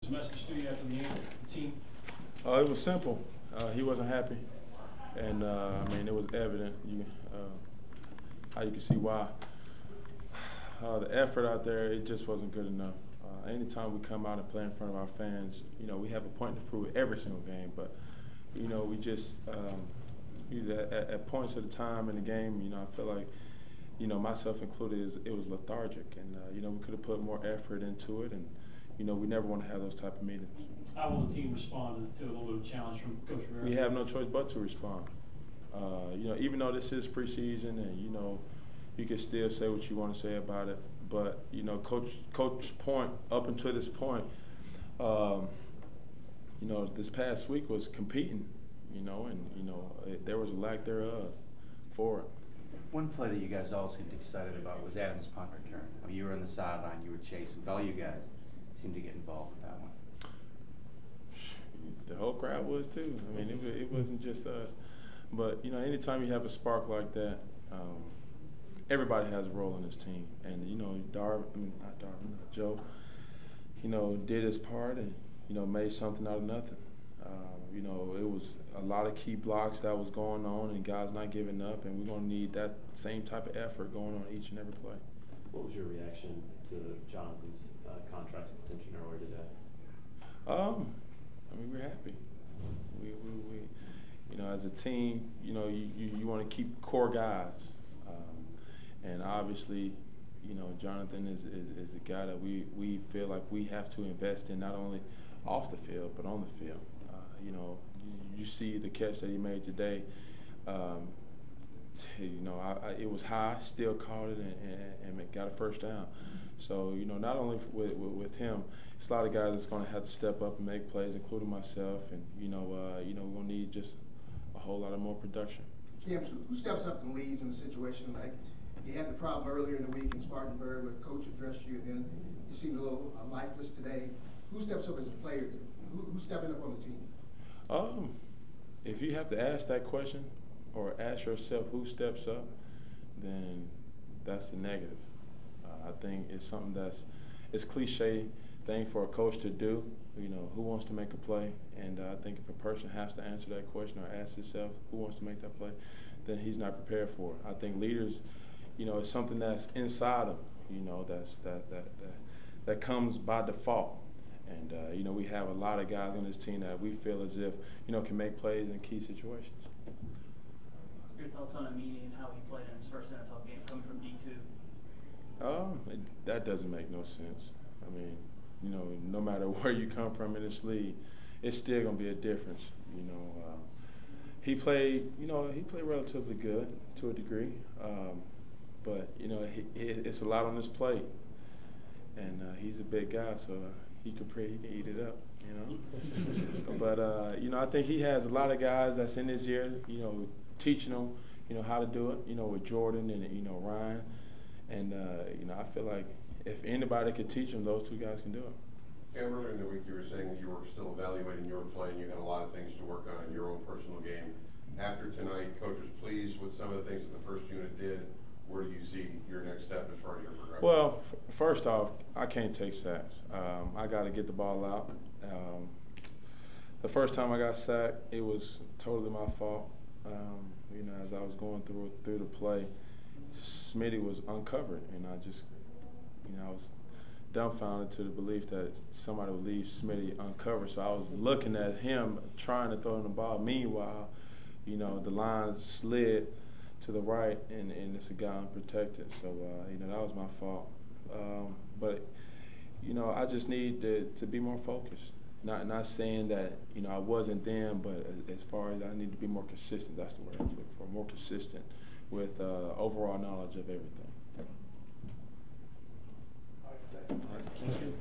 message to you after the game, the team? It was simple. He wasn't happy, and I mean it was evident. How you can see why. The effort out there, it just wasn't good enough. Anytime we come out and play in front of our fans, we have a point to prove every single game, but we just at points of the time in the game, I feel like, myself included, it was lethargic, and we could have put more effort into it, and we never want to have those type of meetings. How will the team respond to a little bit of a challenge from Coach Rivera? We have no choice but to respond. Even though this is preseason, and you can still say what you want to say about it, but Coach's point up until this point, this past week was competing, there was a lack thereof for it. One play that you guys all seemed excited about was Adams' punt return. I mean, you were on the sideline, you were chasing, but all you guys seemed to get involved with that one. The whole crowd was too. I mean, it wasn't just us. But anytime you have a spark like that, everybody has a role in this team. And Joe, did his part and made something out of nothing. It was a lot of key blocks that was going on, and guys not giving up. And we're gonna need that same type of effort going on each and every play. What was your reaction to Jonathan's contract extension earlier today? I mean, we're happy. We as a team, you want to keep core guys, and obviously, Jonathan is a guy that we feel like we have to invest in, not only off the field but on the field. You see the catch that he made today. It was high, still caught it and got a first down. So not only with him, it's a lot of guys that's going to have to step up and make plays, including myself. And we're going to need just a whole lot of more production. Cam, who steps up and leads in a situation like you had the problem earlier in the week in Spartanburg where Coach addressed you, and then you seemed a little lifeless today? Who steps up as a player? Who's stepping up on the team? If you have to ask that question or ask yourself who steps up, then that's the negative. I think it's something it's cliche thing for a coach to do. Who wants to make a play? And I think if a person has to answer that question or ask himself who wants to make that play, then he's not prepared for it. I think leaders, it's something that's inside them. That comes by default. And we have a lot of guys on this team that we feel as if can make plays in key situations. Your thoughts on Amini and how he played in his first NFL game coming from D2? That doesn't make no sense. I mean, no matter where you come from in this league, it's still gonna be a difference. He played relatively good to a degree, but it's a lot on his plate, and he's a big guy, so he can eat it up. But I think he has a lot of guys that's in his ear, teaching them, how to do it. With Jordan and Ryan. And, I feel like if anybody could teach them, those two guys can do it. Cam, earlier in the week you were saying that you were still evaluating your play and you had a lot of things to work on in your own personal game. After tonight, Coach was pleased with some of the things that the first unit did. Where do you see your next step as far as your progression? Well, first off, I can't take sacks. I got to get the ball out. The first time I got sacked, it was totally my fault. As I was going through the play, Smitty was uncovered, and I just, I was dumbfounded to the belief that somebody would leave Smitty uncovered. So I was looking at him trying to throw in the ball. Meanwhile, the line slid to the right, and it's a guy unprotected. So, that was my fault. But, I just need to be more focused. Not saying that, I wasn't then, but as far as I need to be more consistent, that's the word I was looking for, more consistent with overall knowledge of everything. All right, thank you.